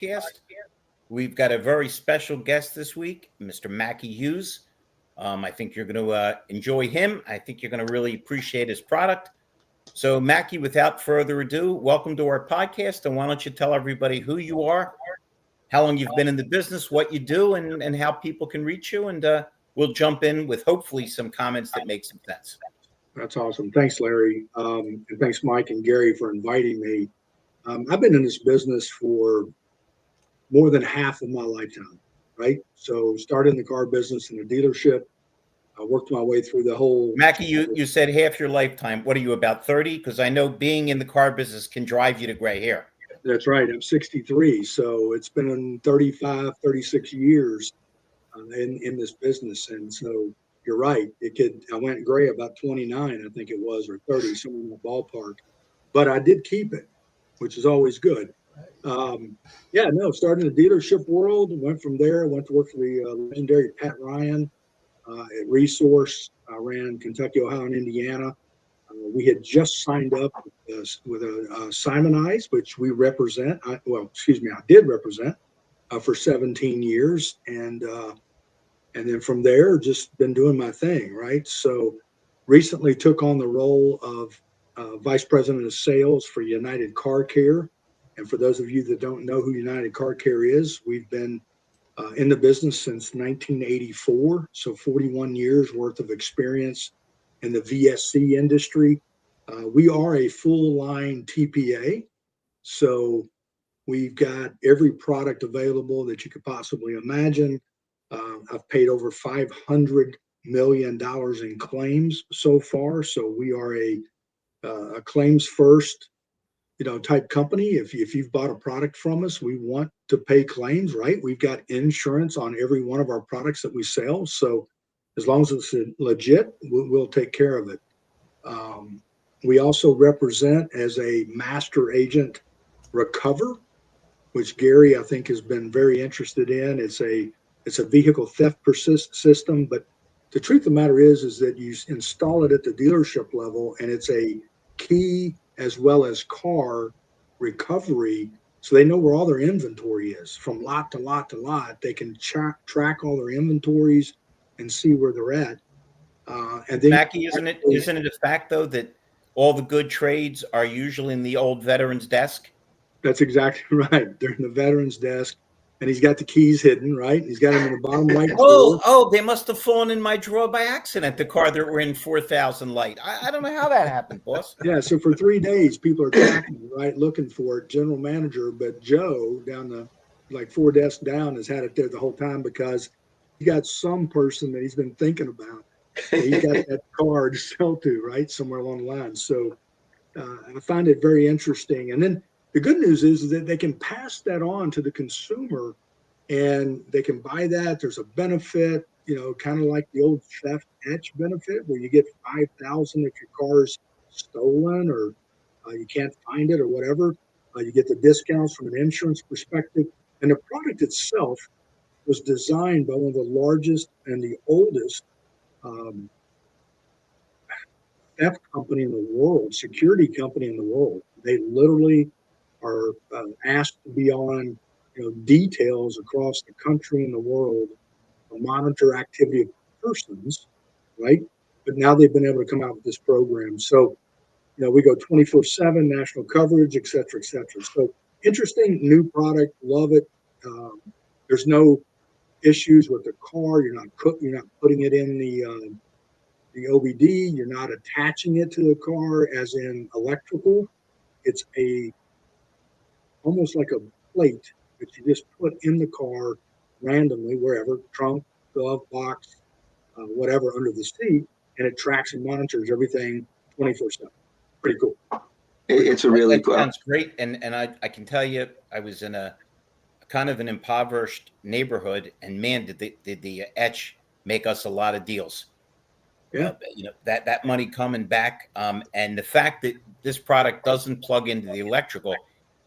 podcast. We've got a very special guest this week, Mr. Mackie Hughes. I think you're going to enjoy him. I think you're going to really appreciate his product. So, Mackie, without further ado, welcome to our podcast. And why don't you tell everybody who you are, how long you've been in the business, what you do, and how people can reach you. And we'll jump in with hopefully some comments that make some sense. That's awesome. Thanks, Larry. And thanks, Mike and Gary, for inviting me. I've been in this business for more than half of my lifetime, right? So started in the car business in a dealership. I worked my way through the whole... Mackie, you said half your lifetime. What are you, about 30? Because I know being in the car business can drive you to gray hair. That's right. I'm 63. So it's been 35, 36 years in this business. And so you're right. I went gray about 29, I think it was, or 30, somewhere in the ballpark. But I did keep it, which is always good. Started in the dealership world. Went from there. Went to work for the legendary Pat Ryan at Resource. I ran Kentucky, Ohio, and Indiana. We had just signed up with a Simonize, which we represent. I did represent for 17 years. And then from there, just been doing my thing, right? So recently took on the role of Vice President of Sales for United Car Care. And for those of you that don't know who United Car Care is, we've been in the business since 1984. So 41 years worth of experience in the VSC industry. We are a full line TPA. So we've got every product available that you could possibly imagine. I've paid over $500 million in claims so far. So we are a claims first, type company. If you've bought a product from us, we want to pay claims, right? We've got insurance on every one of our products that we sell. So as long as it's legit, we'll take care of it. We also represent as a master agent Recover, which Gary, I think, has been very interested in. It's a vehicle theft system, but the truth of the matter is that you install it at the dealership level, and it's a key as well as car recovery, so they know where all their inventory is from lot to lot to lot. They can track all their inventories and see where they're at. And then, Mackie, isn't it a fact though that all the good trades are usually in the old veteran's desk? That's exactly right. They're in the veteran's desk. And he's got the keys hidden, right? He's got them in the bottom right drawer. Oh, they must have fallen in my drawer by accident, the car that were in 4,000 light. I don't know how that happened, boss. Yeah, so for 3 days, people are tracking, right, looking for it, general manager. But Joe, down the, 4 desks down, has had it there the whole time because he got some person that he's been thinking about. He's got that car to sell to, right, somewhere along the line. So I find it very interesting. And then the good news is that they can pass that on to the consumer and they can buy that. There's a benefit, kind of like the old theft etch benefit where you get $5,000 if your car's stolen or you can't find it or whatever. You get the discounts from an insurance perspective. And the product itself was designed by one of the largest and the oldest theft company in the world, security company in the world. They literally are asked to be on details across the country and the world to monitor activity of persons, right? But now they've been able to come out with this program. So, we go 24/7 national coverage, et cetera, et cetera. So interesting new product. Love it. There's no issues with the car. You're not putting it in the OBD. You're not attaching it to the car as in electrical. It's almost like a plate that you just put in the car randomly, wherever, trunk, glove box, whatever, under the seat, and it tracks and monitors everything 24/7. Pretty cool. It's a really cool. Sounds great. And I can tell you, I was in a kind of an impoverished neighborhood, and man, did the etch make us a lot of deals. Yeah, that money coming back, and the fact that this product doesn't plug into the electrical.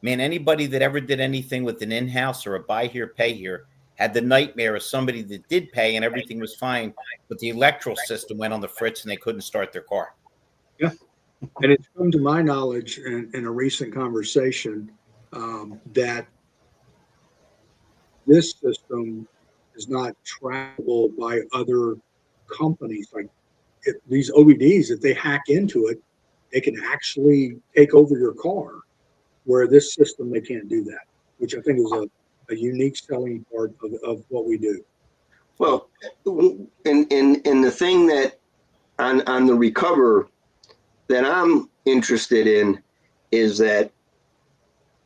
Man, anybody that ever did anything with an in-house or a buy here, pay here had the nightmare of somebody that did pay and everything was fine, but the electrical system went on the fritz and they couldn't start their car. Yeah. And it's come to my knowledge in a recent conversation that this system is not trackable by other companies. Like these OBDs, if they hack into it, they can actually take over your car. Where this system, they can't do that, which I think is a unique selling part of what we do. Well, and the thing that on the recover that I'm interested in is that,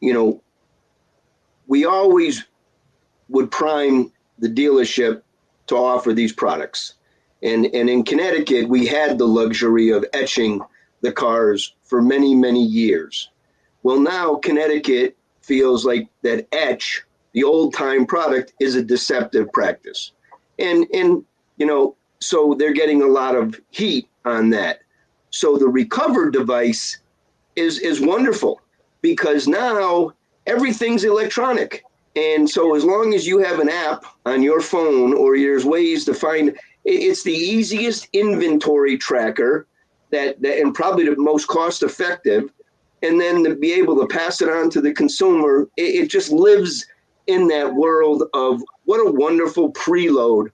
you know, we always would prime the dealership to offer these products. And in Connecticut, we had the luxury of etching the cars for many, many years. Well, now Connecticut feels like that etch, the old time product, is a deceptive practice. And you know, so they're getting a lot of heat on that. So the recover device is wonderful because now everything's electronic. And so as long as you have an app on your phone or there's ways to find, it's the easiest inventory tracker that and probably the most cost effective. And then to be able to pass it on to the consumer, it just lives in that world of what a wonderful preload.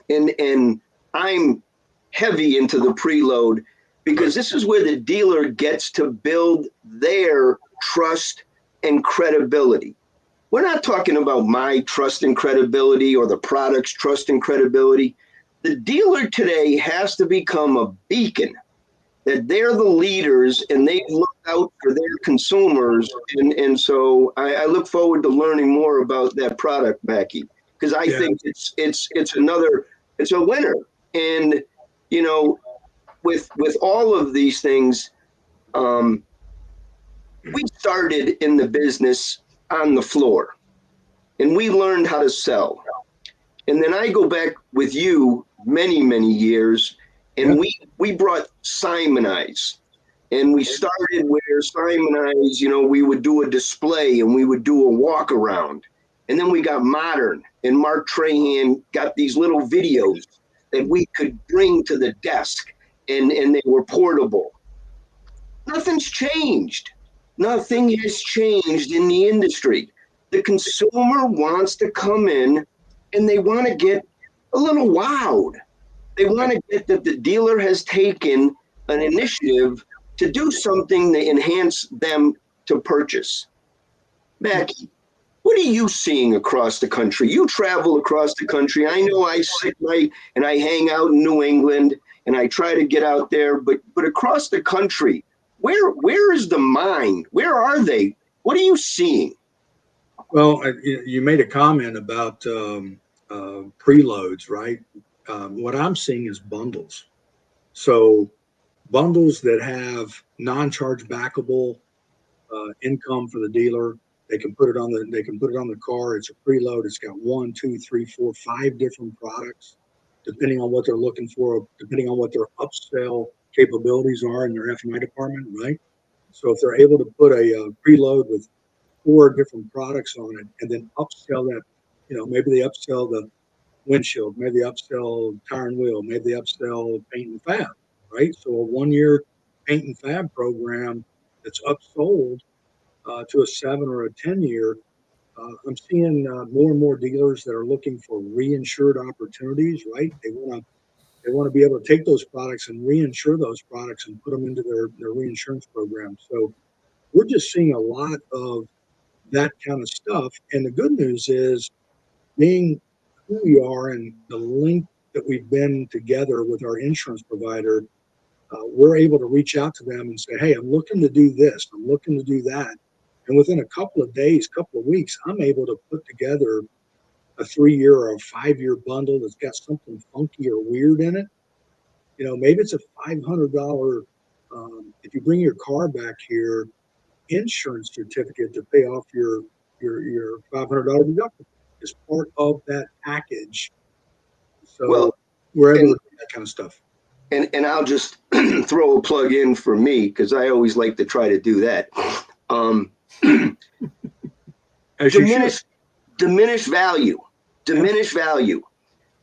And I'm heavy into the preload because this is where the dealer gets to build their trust and credibility. We're not talking about my trust and credibility or the product's trust and credibility. The dealer today has to become a beacon that they're the leaders and they've looked out for their consumers. And so I look forward to learning more about that product, Mackie, because I think it's a winner. And, you know, with all of these things, we started in the business on the floor and we learned how to sell. And then I go back with you many, many years and we brought Simonize and we started where Simonize, you know, we would do a display and we would do a walk around. And then we got modern and Mark Trahan got these little videos that we could bring to the desk and they were portable. Nothing's changed. Nothing has changed in the industry. The consumer wants to come in and they want to get a little wowed. They want to get that the dealer has taken an initiative to do something to enhance them to purchase. Mackie, what are you seeing across the country? You travel across the country. I know I sit and I hang out in New England and I try to get out there, but across the country, where is the mind? Where are they? What are you seeing? Well, you made a comment about preloads, right? What I'm seeing is bundles. So bundles that have non-charge backable income for the dealer. They can put it on the car. It's a preload. It's got 1, 2, 3, 4, 5 different products, depending on what they're looking for, depending on what their upsell capabilities are in their F&I department, right? So if they're able to put a preload with 4 different products on it and then upsell that, you know, maybe they upsell the windshield, maybe they upsell tire and wheel, maybe they upsell paint and fab, right? So a 1-year paint and fab program that's upsold to a 7 or a 10-year. I'm seeing more and more dealers that are looking for reinsured opportunities, right? They want to be able to take those products and reinsure those products and put them into their reinsurance program. So we're just seeing a lot of that kind of stuff. And the good news is, being who we are and the link that we've been together with our insurance provider, we're able to reach out to them and say, hey, I'm looking to do this, I'm looking to do that. And within a couple of days, couple of weeks, I'm able to put together a 3-year or a 5-year bundle that's got something funky or weird in it. You know, maybe it's a $500, if you bring your car back here, insurance certificate to pay off your $500 deductible is part of that package. So Well, we're able to do that kind of stuff. And I'll just throw a plug in for me because I always like to try to do that. Diminish value.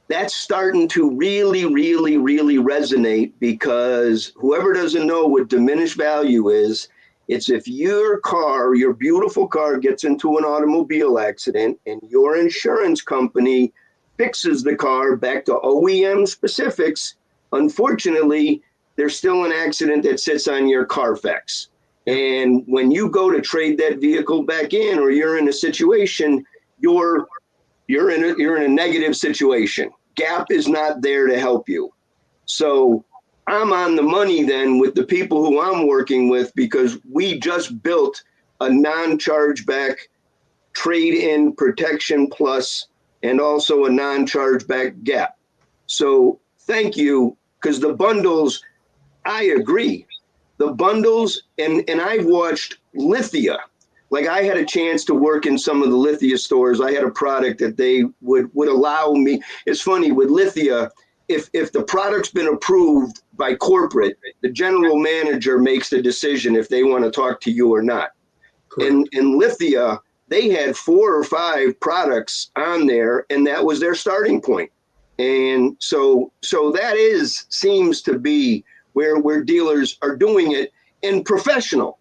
That's starting to really, really, really resonate because whoever doesn't know what diminished value is It's if your car, your beautiful car, gets into an automobile accident and your insurance company fixes the car back to OEM specifics, unfortunately, there's still an accident that sits on your Carfax. And when you go to trade that vehicle back in, or you're in a situation, you're in a negative situation. Gap is not there to help you. So I'm on the money then with the people who I'm working with, because we just built a non-chargeback trade-in protection plus, and also a non-chargeback gap. So thank you, because the bundles, I agree. The bundles, and I've watched Lithia. Like, I had a chance to work in some of the Lithia stores. I had a product that they would allow me. It's funny with Lithia, if the product's been approved by corporate, the general manager makes the decision if they want to talk to you or not. In Lithia, they had 4 or 5 products on there, and that was their starting point. And so that seems to be where dealers are doing it, in professional,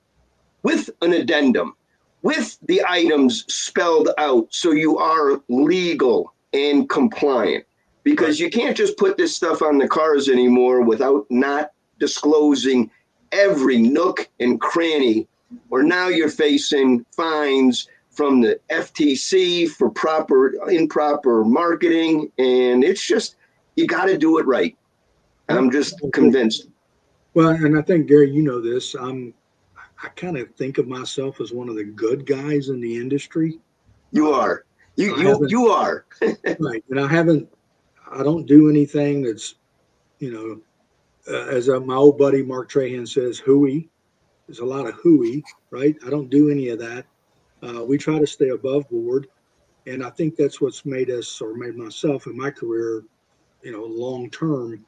with an addendum, with the items spelled out so you are legal and compliant. Because you can't just put this stuff on the cars anymore without not disclosing every nook and cranny, or now you're facing fines from the FTC for improper marketing. And it's just, you got to do it right. I'm just convinced. Well, and I think, Gary, you know this. I kind of think of myself as one of the good guys in the industry. You are. You are. Right. And I don't do anything that's, as my old buddy Mark Trahan says, hooey. There's a lot of hooey, right? I don't do any of that. We try to stay above board. And I think that's what's made us, or made myself in my career, long term.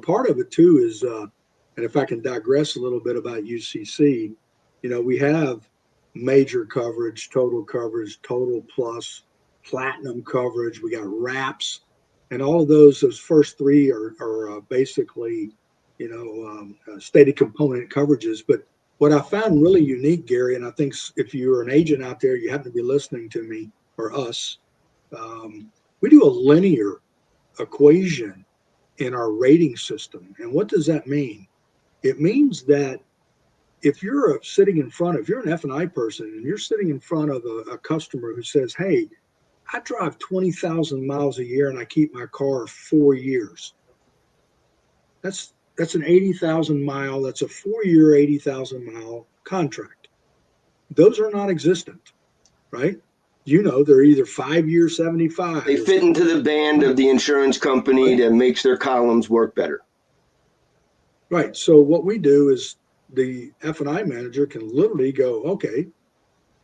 Part of it too is, and if I can digress a little bit about UCC, we have major coverage, total plus, platinum coverage. We got wraps, and all of those first 3 are basically, stated component coverages. But what I found really unique, Gary, and I think if you're an agent out there, you happen to be listening to me or us, we do a linear equation in our rating system. And what does that mean? It means that if you're an F&I person and you're sitting in front of a customer who says, hey, I drive 20,000 miles a year and I keep my car 4 years. That's an 80,000 mile, that's a 4-year, 80,000 mile contract. Those are non-existent, right? They're either 5-year, 75. They fit into the band of the insurance company that makes their columns work better. Right. So what we do is the F&I manager can literally go, okay,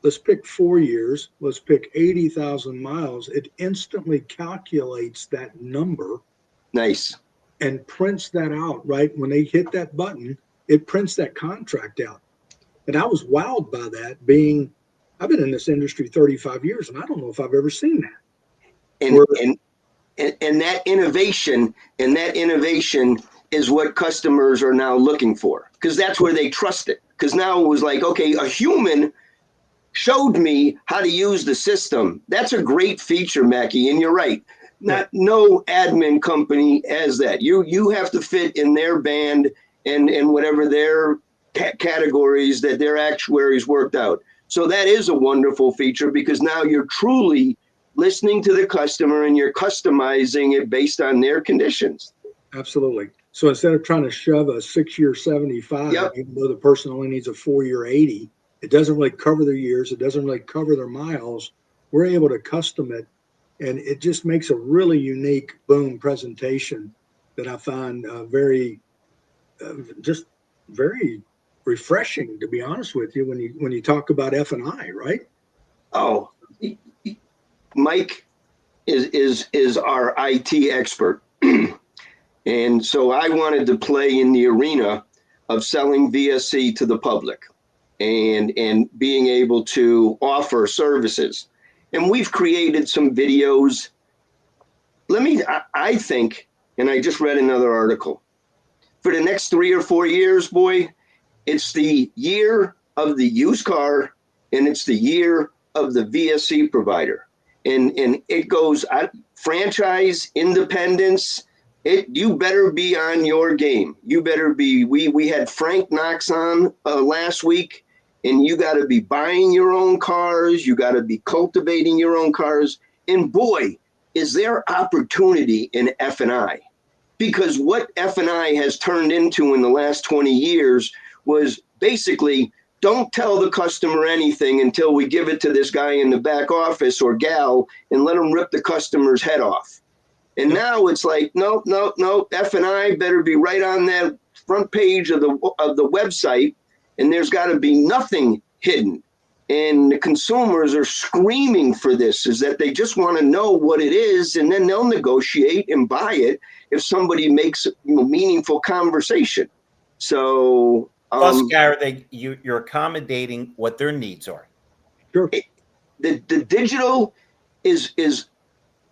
let's pick 4 years. Let's pick 80,000 miles. It instantly calculates that number. Nice. And prints that out, right? When they hit that button, it prints that contract out. And I was wowed by that, I've been in this industry 35 years, and I don't know if I've ever seen that. And that innovation is what customers are now looking for, because that's where they trust it. Because now it was like, okay, a human showed me how to use the system. That's a great feature, Mackie, and you're right. No admin company has that. You have to fit in their band and whatever their categories that their actuaries worked out. So that is a wonderful feature, because now you're truly listening to the customer and you're customizing it based on their conditions. Absolutely. So instead of trying to shove a 6-year 75, even though the person only needs a 4-year 80, it doesn't really cover their years. It doesn't really cover their miles. We're able to custom it. And it just makes a really unique presentation that I find very refreshing, to be honest with you, when you talk about F&I, right? Oh, Mike is our IT expert. And so I wanted to play in the arena of selling VSC to the public and being able to services. And we've created some videos. I think, and I just read another article, for the next 3 or 4 years, boy, it's the year of the used car, and it's the year of the VSC provider. And it goes franchise, independence. You better be on your game. You better be. We had Frank Knox on last week, and you got to be buying your own cars. You got to be cultivating your own cars. And boy, is there opportunity in F&I. Because what F&I has turned into in the last 20 years was basically, don't tell the customer anything until we give it to this guy in the back office or gal and let them rip the customer's head off. And now it's like, nope. F&I better be right on that front page of the website, and there's got to be nothing hidden. And the consumers are screaming for this, is that they just want to know what it is, and then they'll negotiate and buy it if somebody makes meaningful conversation. So plus, Garrett, you're accommodating what their needs are. Sure. The digital is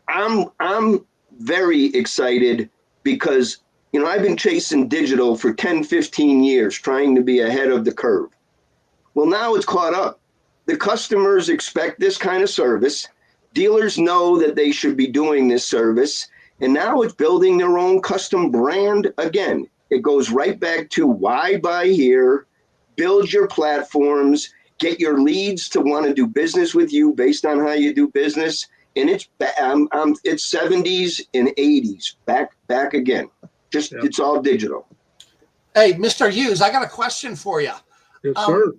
I'm very excited because I've been chasing digital for 10, 15 years, trying to be ahead of the curve. Well, now it's caught up. The customers expect this kind of service. Dealers know that they should be doing this service. And now it's building their own custom brand again. It goes right back to why buy here, build your platforms, get your leads to want to do business with you based on how you do business. And it's 70s and 80s, back again. Just It's all digital. Hey, Mr. Hughes, I got a question for you. Yes, sir.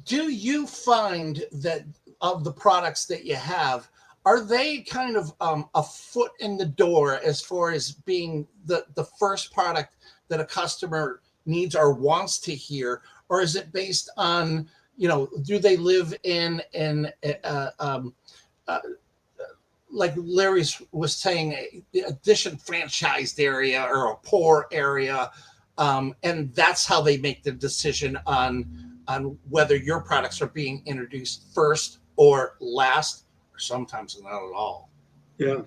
Do you find that of the products that you have, are they kind of a foot in the door as far as being the first product that a customer needs or wants to hear? Or is it based on, do they live in like Larry was saying, a disenfranchised area or a poor area, and that's how they make the decision on whether your products are being introduced first or last, or sometimes not at all. Yeah,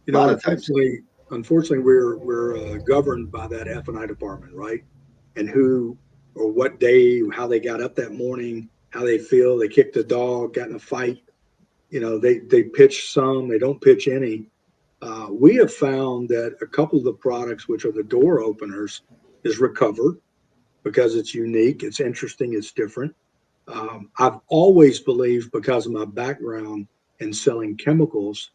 unfortunately, we're governed by that F&I department, right? And who or what day, how they got up that morning, how they feel. They kicked a dog, got in a fight. They pitch some, they don't pitch any. We have found that a couple of the products, which are the door openers, is Recover, because it's unique, it's interesting, it's different. I've always believed, because of my background in selling chemicals,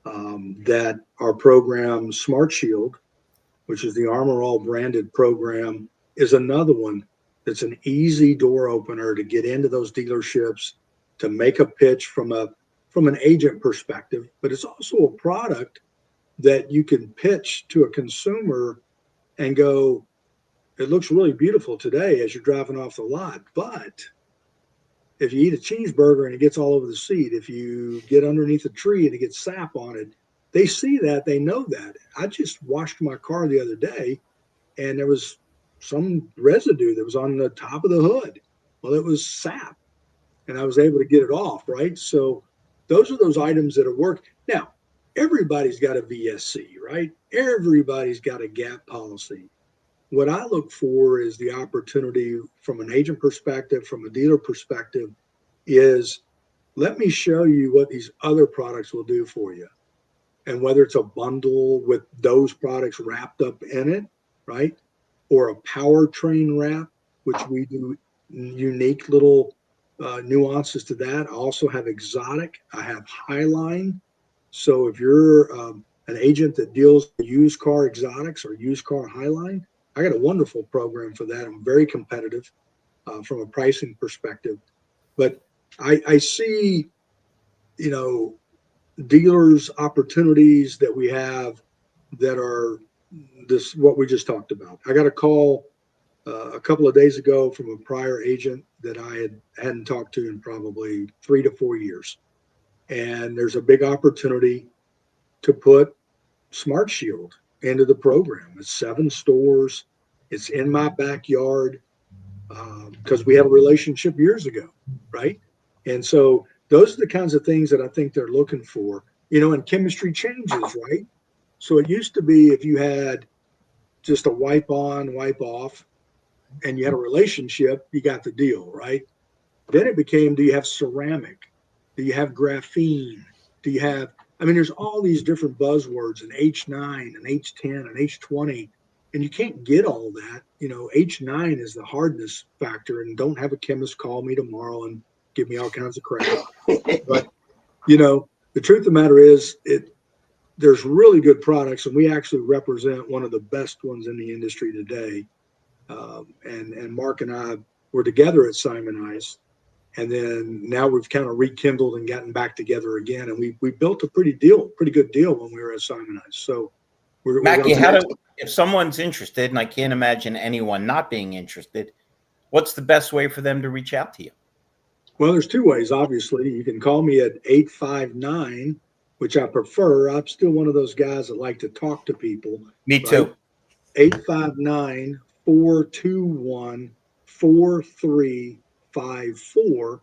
that our program Smart Shield, which is the Armor All branded program, is another one that's an easy door opener to get into those dealerships, to make a pitch from an agent perspective. But it's also a product that you can pitch to a consumer and go, it looks really beautiful today as you're driving off the lot, but if you eat a cheeseburger and it gets all over the seat, if you get underneath a tree and it gets sap on it, they see that, they know that. I just washed my car the other day and there was some residue that was on the top of the hood. Well, it was sap, and I was able to get it off, right? So those are those items that are work. Now, everybody's got a VSC, right? Everybody's got a gap policy. What I look for is the opportunity from an agent perspective, from a dealer perspective, is let me show you what these other products will do for you. And whether it's a bundle with those products wrapped up in it, right? Or a powertrain wrap, which we do unique little nuances to that. I also have exotic. I have Highline. So if you're an agent that deals with used car exotics or used car Highline, I got a wonderful program for that. I'm very competitive from a pricing perspective. But I see, dealers' opportunities that we have that are this, what we just talked about. I got a call a couple of days ago from a prior agent that I hadn't talked to in probably 3 to 4 years. And there's a big opportunity to put Smart Shield into the program. It's 7 stores. It's in my backyard because we had a relationship years ago, right? And so those are the kinds of things that I think they're looking for, and chemistry changes, right? So it used to be if you had just a wipe on, wipe off, and you had a relationship, you got the deal, right? Then it became, do you have ceramic? Do you have graphene? Do you have, I mean, there's all these different buzzwords and H9 and H10 and H20, and you can't get all that. You know, H9 is the hardness factor, and don't have a chemist call me tomorrow and give me all kinds of crap. But, you know, the truth of the matter is there's really good products, and we actually represent one of the best ones in the industry today. And Mark and I were together at Simon Ice. And then now we've kind of rekindled and gotten back together again. And we built a pretty good deal when we were at Simon Ice. So Mackie, if someone's interested, and I can't imagine anyone not being interested, what's the best way for them to reach out to you? Well, there's two ways, obviously. You can call me at 859, which I prefer. I'm still one of those guys that like to talk to people. Me too. 859-421-4354,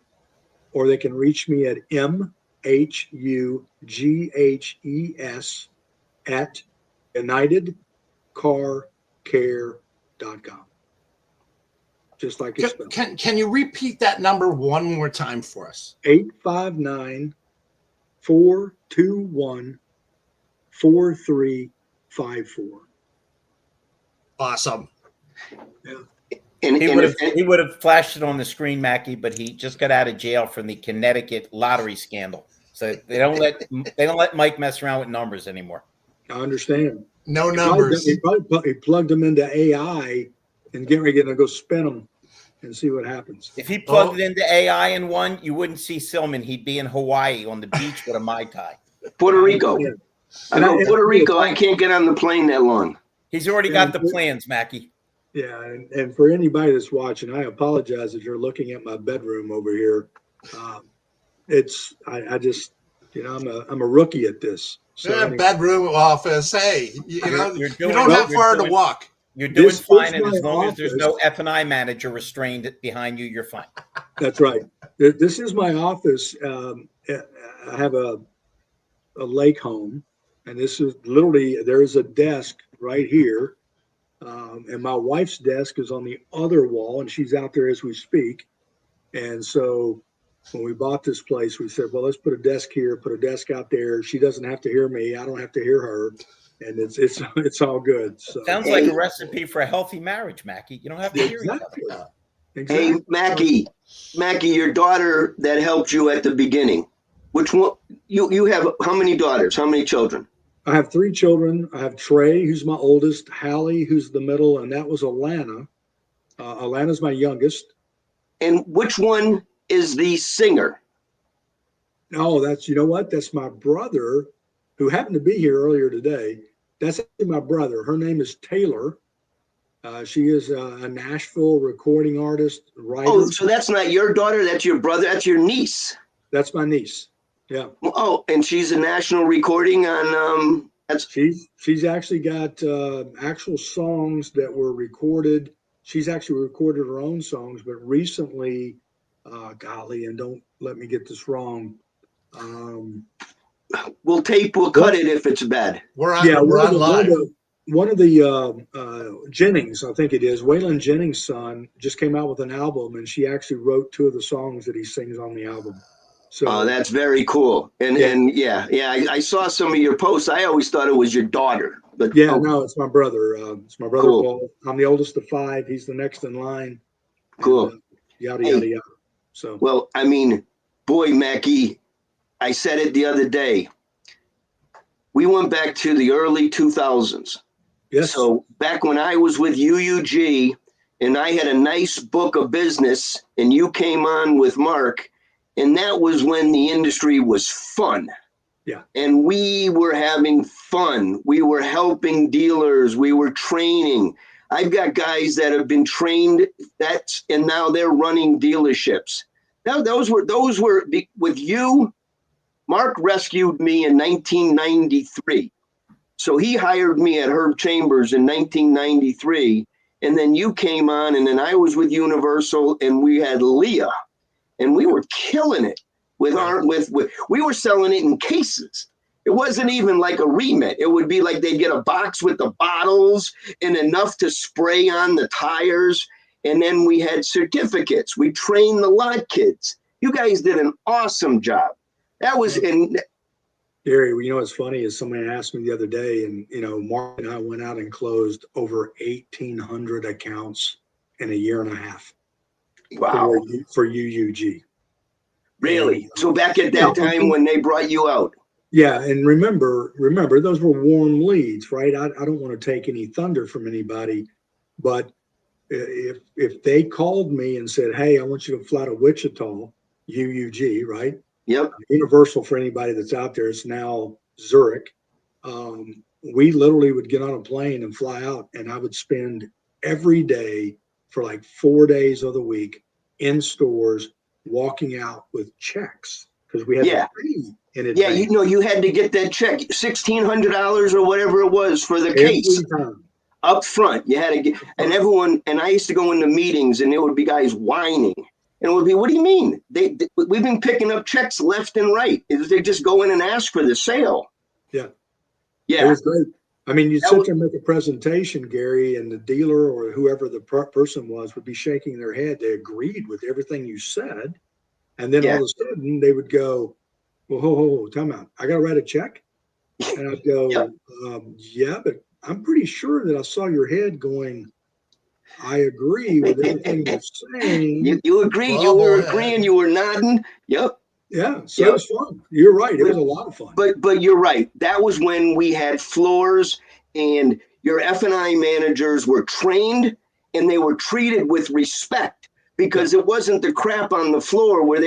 or they can reach me at MHUGHES at UnitedCarCare.com. Just like it's spelled. Can you repeat that number one more time for us? 859-421-4354. Awesome. Yeah. He would have flashed it on the screen, Mackie, but he just got out of jail from the Connecticut lottery scandal. So they don't let Mike mess around with numbers anymore. I understand. No numbers. He plugged them into AI and getting ready to go spin them and see what happens. If he plugged it into AI and won, you wouldn't see Silman. He'd be in Hawaii on the beach with a Mai Tai. Puerto Rico. Yeah. Puerto Rico. I can't get on the plane that long. He's already got the plans, Mackie. Yeah, and for anybody that's watching, I apologize if you're looking at my bedroom over here. I just, you know, I'm a rookie at this. So anyway. Bedroom, office. Hey, you don't have far to walk. You're doing fine, and as long as there's no F&I manager restrained behind you, you're fine. That's right. This is my office. I have a lake home, and this is literally, there is a desk right here. And my wife's desk is on the other wall, and she's out there as we speak. And so when we bought this place, we said, well, let's put a desk here, put a desk out there. She doesn't have to hear me. I don't have to hear her. And it's all good. So. Sounds like a recipe for a healthy marriage, Mackie. You don't have to hear each other. Exactly. Hey, Mackie, your daughter that helped you at the beginning, which one? You have how many daughters? How many children? I have 3 children. I have Trey, who's my oldest, Hallie, who's the middle, and that was Alana. Alana's my youngest. And which one is the singer? Oh, you know what? That's my brother, who happened to be here earlier today. That's my brother. Her name is Taylor. She is a Nashville recording artist, writer. Oh, so that's not your daughter. That's your brother. That's your niece. That's my niece. Yeah. Oh, and she's a national recording on. She's actually got actual songs that were recorded. She's actually recorded her own songs, but recently, golly, and don't let me get this wrong. We'll cut it if it's bad. We're on live. One of the Jennings, I think it is, Waylon Jennings' son, just came out with an album, and she actually wrote 2 of the songs that he sings on the album. So that's very cool. And I saw some of your posts. I always thought it was your daughter. But no, it's my brother. It's my brother cool. Paul. I'm the oldest of 5. He's the next in line. Cool. And, yada yada yada. So well, I mean, boy, Mackie, I said it the other day. We went back to the early 2000s. yes. So back when I was with UUG, and I had a nice book of business, and you came on with Mark. And that was when the industry was fun. Yeah. And we were having fun. We were helping dealers. We were training. I've got guys that have been trained and now they're running dealerships. Now those were with you. Mark rescued me in 1993. So he hired me at Herb Chambers in 1993. And then you came on, and then I was with Universal, and we had Leah. And we were killing it we were selling it in cases. It wasn't even like a remit. It would be like they'd get a box with the bottles and enough to spray on the tires. And then we had certificates. We trained the lot kids. You guys did an awesome job. That was in Gary, you know what's funny is somebody asked me the other day, and Mark and I went out and closed over 1,800 accounts in a year and a half. wow. For UUG. Really? And, So back at that time when they brought you out. Yeah, and remember, those were warm leads, right? I don't want to take any thunder from anybody, but if they called me and said, "Hey, I want you to fly to Wichita," UUG, right? Yep. Universal for anybody that's out there. It's now Zurich. We literally would get on a plane and fly out, and I would spend every day for like 4 days of the week in stores walking out with checks because we had to pay in advance. Yeah, you had to get that check, $1,600 or whatever it was for the case. Every time. Up front, you had to get, and everyone, and I used to go into meetings and there would be guys whining. And it would be, what do you mean? We've been picking up checks left and right. They just go in and ask for the sale. Yeah. Yeah. It was great. I mean, you'd sit there and make a presentation, Gary, and the dealer or whoever the person was would be shaking their head. They agreed with everything you said. And then all of a sudden they would go, well, ho, time out. I got to write a check. And I'd go, yeah, but I'm pretty sure that I saw your head going, I agree with everything you're saying. You agree. You were agreeing. You were nodding. Yep. Yeah. So it was fun. You're right. It was a lot of fun. But you're right. That was when we had floors and your F&I managers were trained and they were treated with respect because it wasn't the crap on the floor where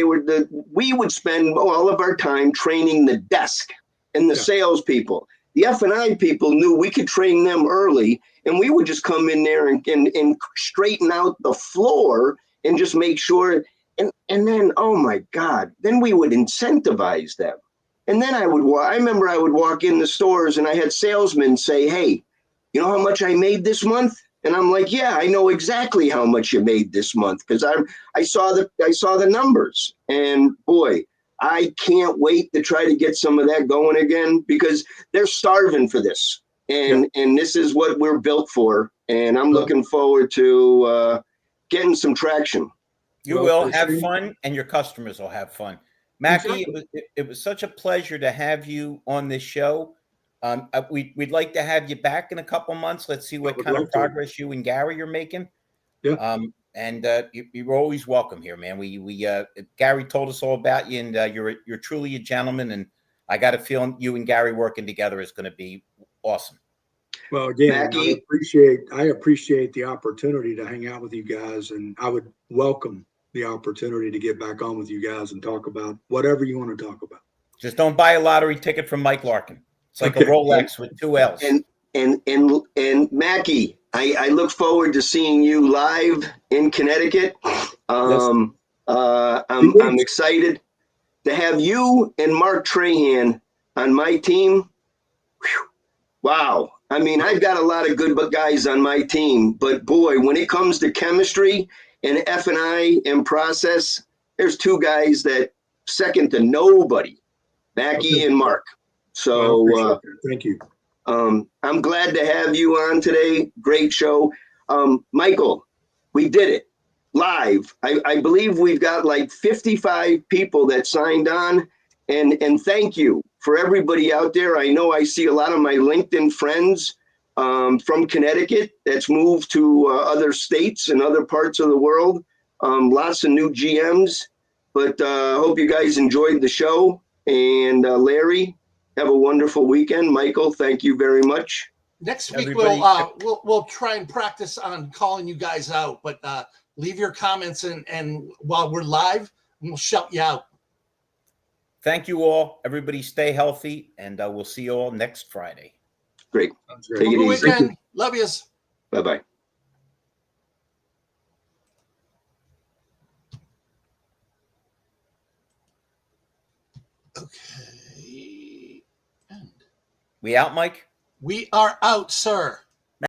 we would spend all of our time training the desk and the salespeople. The F&I people knew we could train them early, and we would just come in there and straighten out the floor and just make sure. And then, oh my God, then we would incentivize them. And then I remember I would walk in the stores and I had salesmen say, hey, you know how much I made this month? And I'm like, yeah, I know exactly how much you made this month because I saw the numbers. And boy, I can't wait to try to get some of that going again because they're starving for this. And this is what we're built for. And I'm looking forward to getting some traction. You will have fun and your customers will have fun. Mackie, it was such a pleasure to have you on this show. We'd like to have you back in a couple months. Let's see what kind of progress you and Gary are making. Yeah. And you're always welcome here, man. Gary told us all about you, and you're truly a gentleman. And I got a feeling you and Gary working together is going to be awesome. Well, again, Mackie, I appreciate the opportunity to hang out with you guys, and I would welcome the opportunity to get back on with you guys and talk about whatever you want to talk about. Just don't buy a lottery ticket from Mike Larkin. It's like a Rolex with 2 L's. And Mackie, I look forward to seeing you live in Connecticut. I'm excited to have you and Mark Trahan on my team. Whew. Wow. I mean, I've got a lot of good guys on my team, but boy, when it comes to chemistry and F&I and process, there's 2 guys that second to nobody, Mackie and Mark. So thank you. I'm glad to have you on today. Great show. Michael, we did it live. I believe we've got like 55 people that signed on. And thank you for everybody out there. I know I see a lot of my LinkedIn friends from Connecticut that's moved to other states and other parts of the world. Lots of new GMs. But I hope you guys enjoyed the show. And Larry, have a wonderful weekend. Michael, thank you very much. Next week we'll try and practice on calling you guys out, but leave your comments and while we're live, we'll shout you out. Thank you all. Everybody stay healthy, and we'll see you all next Friday. Great. Take it easy. Weekend. Love yous. Bye-bye. Okay. We out, Mike? We are out, sir.